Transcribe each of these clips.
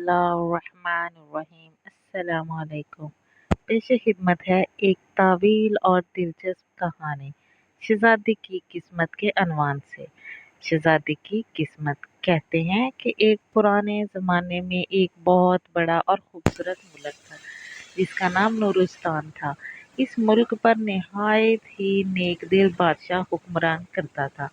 اللہ الرحمن الرحیم۔ السلام علیکم۔ پیش خدمت ہے ایک طویل اور دلچسپ کہانی شہزادی کی قسمت کے عنوان سے۔ شہزادی کی قسمت۔ کہتے ہیں کہ ایک پرانے زمانے میں ایک بہت بڑا اور خوبصورت ملک تھا جس کا نام نورستان تھا۔ اس ملک پر نہایت ہی نیک دل بادشاہ حکمران کرتا تھا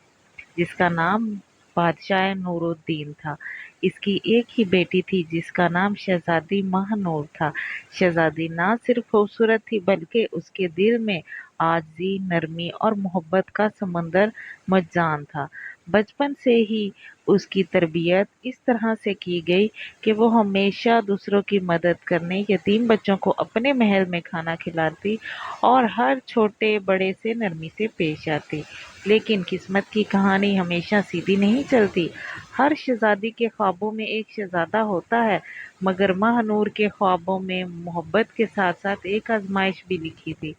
جس کا نام بادشاہ نور الدین تھا۔ اس کی ایک ہی بیٹی تھی جس کا نام شہزادی ماہ نور تھا۔ شہزادی نہ صرف خوبصورت تھی بلکہ اس کے دل میں عاجزی، نرمی اور محبت کا سمندر مرجان تھا۔ بچپن سے ہی اس کی تربیت اس طرح سے کی گئی کہ وہ ہمیشہ دوسروں کی مدد کرنے، یتیم بچوں کو اپنے محل میں کھانا کھلاتی اور ہر چھوٹے بڑے سے نرمی سے پیش آتی۔ لیکن قسمت کی کہانی ہمیشہ سیدھی نہیں چلتی۔ ہر شہزادی کے خوابوں میں ایک شہزادہ ہوتا ہے، مگر ماہ نور کے خوابوں میں محبت کے ساتھ ساتھ ایک آزمائش بھی لکھی تھی۔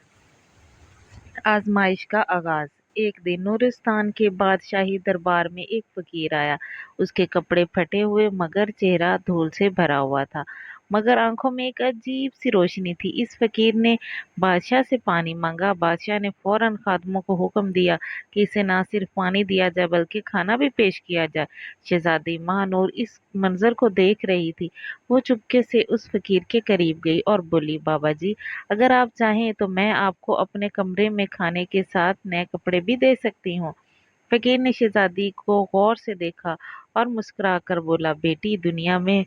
آزمائش کا آغاز۔ ایک دن نورستان کے بادشاہی دربار میں ایک فقیر آیا۔ اس کے کپڑے پھٹے ہوئے مگر چہرہ دھول سے بھرا ہوا تھا، مگر آنکھوں میں ایک عجیب سی روشنی تھی۔ اس فقیر نے بادشاہ سے پانی مانگا۔ بادشاہ نے فوراً خادموں کو حکم دیا کہ اسے نہ صرف پانی دیا جائے بلکہ کھانا بھی پیش کیا جائے۔ شہزادی ماہ نور اس منظر کو دیکھ رہی تھی۔ وہ چپکے سے اس فقیر کے قریب گئی اور بولی، بابا جی، اگر آپ چاہیں تو میں آپ کو اپنے کمرے میں کھانے کے ساتھ نئے کپڑے بھی دے سکتی ہوں۔ فقیر نے شہزادی کو غور سے دیکھا اور مسکرا کر بولا، بیٹی، دنیا میں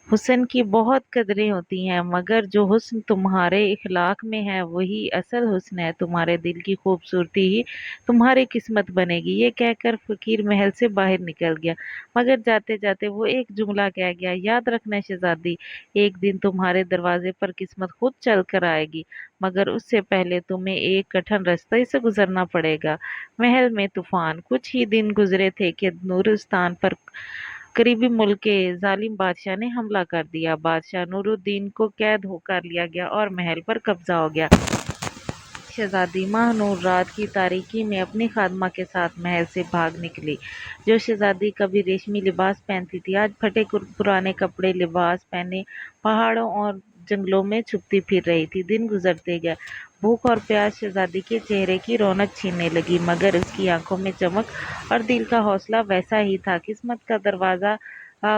حسن کی بہت قدریں ہوتی ہیں، مگر جو حسن تمہارے اخلاق میں ہے وہی اصل حسن ہے۔ تمہارے دل کی خوبصورتی ہی تمہاری قسمت بنے گی۔ یہ کہہ کر فقیر محل سے باہر نکل گیا، مگر جاتے جاتے وہ ایک جملہ کہہ گیا، یاد رکھنا شہزادی، ایک دن تمہارے دروازے پر قسمت خود چل کر آئے گی، مگر اس سے پہلے تمہیں ایک کٹھن راستے سے گزرنا پڑے گا۔ محل میں طوفان۔ کچھ ہی دن گزرے تھے کہ نورستان پر قریبی ملک کے ظالم بادشاہ نے حملہ کر دیا۔ بادشاہ نور الدین کو قید کر لیا گیا اور محل پر قبضہ ہو گیا۔ شہزادی ماہ نور رات کی تاریکی میں اپنی خادمہ کے ساتھ محل سے بھاگ نکلی۔ جو شہزادی کبھی ریشمی لباس پہنتی تھی آج پھٹے پرانے کپڑے لباس پہنے پہاڑوں اور جنگلوں میں چھپتی پھر رہی تھی۔ دن گزرتے گئے۔ بھوک اور پیاس شہزادی کے چہرے کی رونق چھیننے لگی، مگر اس کی آنکھوں میں چمک اور دل کا حوصلہ ویسا ہی تھا۔ قسمت کا دروازہ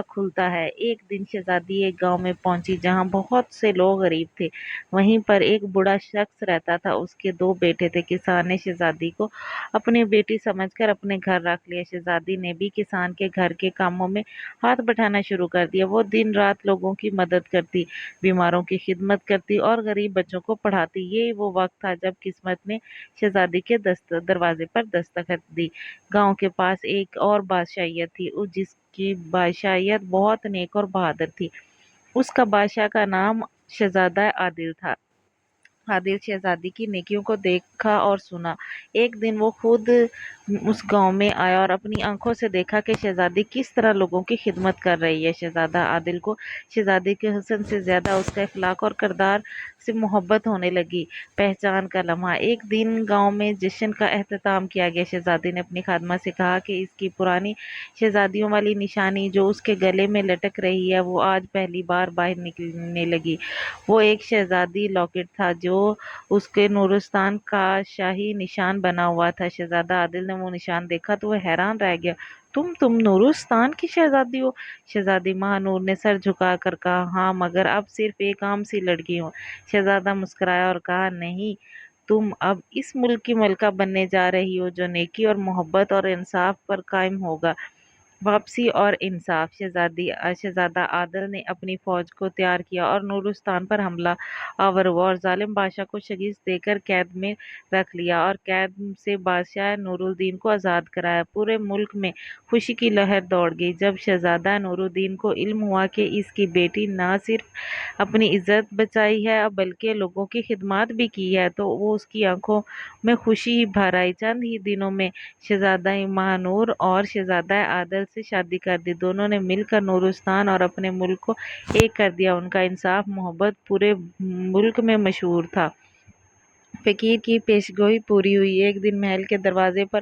کھلتا ہے۔ ایک دن شہزادی ایک گاؤں میں پہنچی جہاں بہت سے لوگ غریب تھے۔ وہیں پر ایک بوڑھا شخص رہتا تھا، اس کے دو بیٹے تھے۔ کسان نے شہزادی کو اپنی بیٹی سمجھ کر اپنے گھر رکھ لیا۔ شہزادی نے بھی کسان کے گھر کے کاموں میں ہاتھ بٹانا شروع کر دیا۔ وہ دن رات لوگوں کی مدد کرتی، بیماروں کی خدمت کرتی اور غریب بچوں کو پڑھاتی۔ یہ وہ وقت تھا جب قسمت نے شہزادی کے دروازے پر دستک دی۔ گاؤں کے پاس ایک اور بادشاہیت تھی جس کی بادشاہیت بہت نیک اور بہادر تھی۔ اس کا بادشاہ کا نام شہزادہ عادل تھا۔ عادل شہزادی کی نیکیوں کو دیکھا اور سنا۔ ایک دن وہ خود اس گاؤں میں آیا اور اپنی آنکھوں سے دیکھا کہ شہزادی کس طرح لوگوں کی خدمت کر رہی ہے۔ شہزادہ عادل کو شہزادی کے حسن سے زیادہ اس کا اخلاق اور کردار سے محبت ہونے لگی۔ پہچان کا لمحہ۔ ایک دن گاؤں میں جشن کا اہتمام کیا گیا۔ شہزادی نے اپنی خادمہ سے کہا کہ اس کی پرانی شہزادیوں والی نشانی جو اس کے گلے میں لٹک رہی ہے وہ آج پہلی بار باہر نکلنے لگی۔ وہ ایک شہزادی لاکٹ تھا جو اس کے نورستان کا شاہی نشان بنا ہوا تھا۔ شہزادہ عادل نے وہ نشان دیکھا تو وہ حیران رہ گیا۔ تم نورستان کی شہزادی ہو؟ شہزادی ماہ نور نے سر جھکا کر کہا، ہاں، مگر اب صرف ایک عام سی لڑکی ہوں۔ شہزادہ مسکرایا اور کہا، نہیں، تم اب اس ملک کی ملکہ بننے جا رہی ہو جو نیکی اور محبت اور انصاف پر قائم ہوگا۔ واپسی اور انصاف۔ شہزادہ عادل نے اپنی فوج کو تیار کیا اور نورستان پر حملہ آور ہوا اور ظالم بادشاہ کو شکست دے کر قید میں رکھ لیا اور قید سے بادشاہ نور الدین کو آزاد کرایا۔ پورے ملک میں خوشی کی لہر دوڑ گئی جب شہزادہ نور الدین کو علم ہوا کہ اس کی بیٹی نہ صرف اپنی عزت بچائی ہے بلکہ لوگوں کی خدمات بھی کی ہے تو وہ اس کی آنکھوں میں خوشی ہی بھر آئی۔ چند ہی دنوں میں شہزادہ ماہ نور اور شہزادہ عادل سے شادی کر دی۔ دونوں نے مل کر نورستان اور اپنے ملک کو ایک کر دیا۔ ان کا انصاف، محبت پورے ملک میں مشہور تھا۔ فقیر کی پیشگوئی پوری ہوئی۔ ایک دن محل کے دروازے پر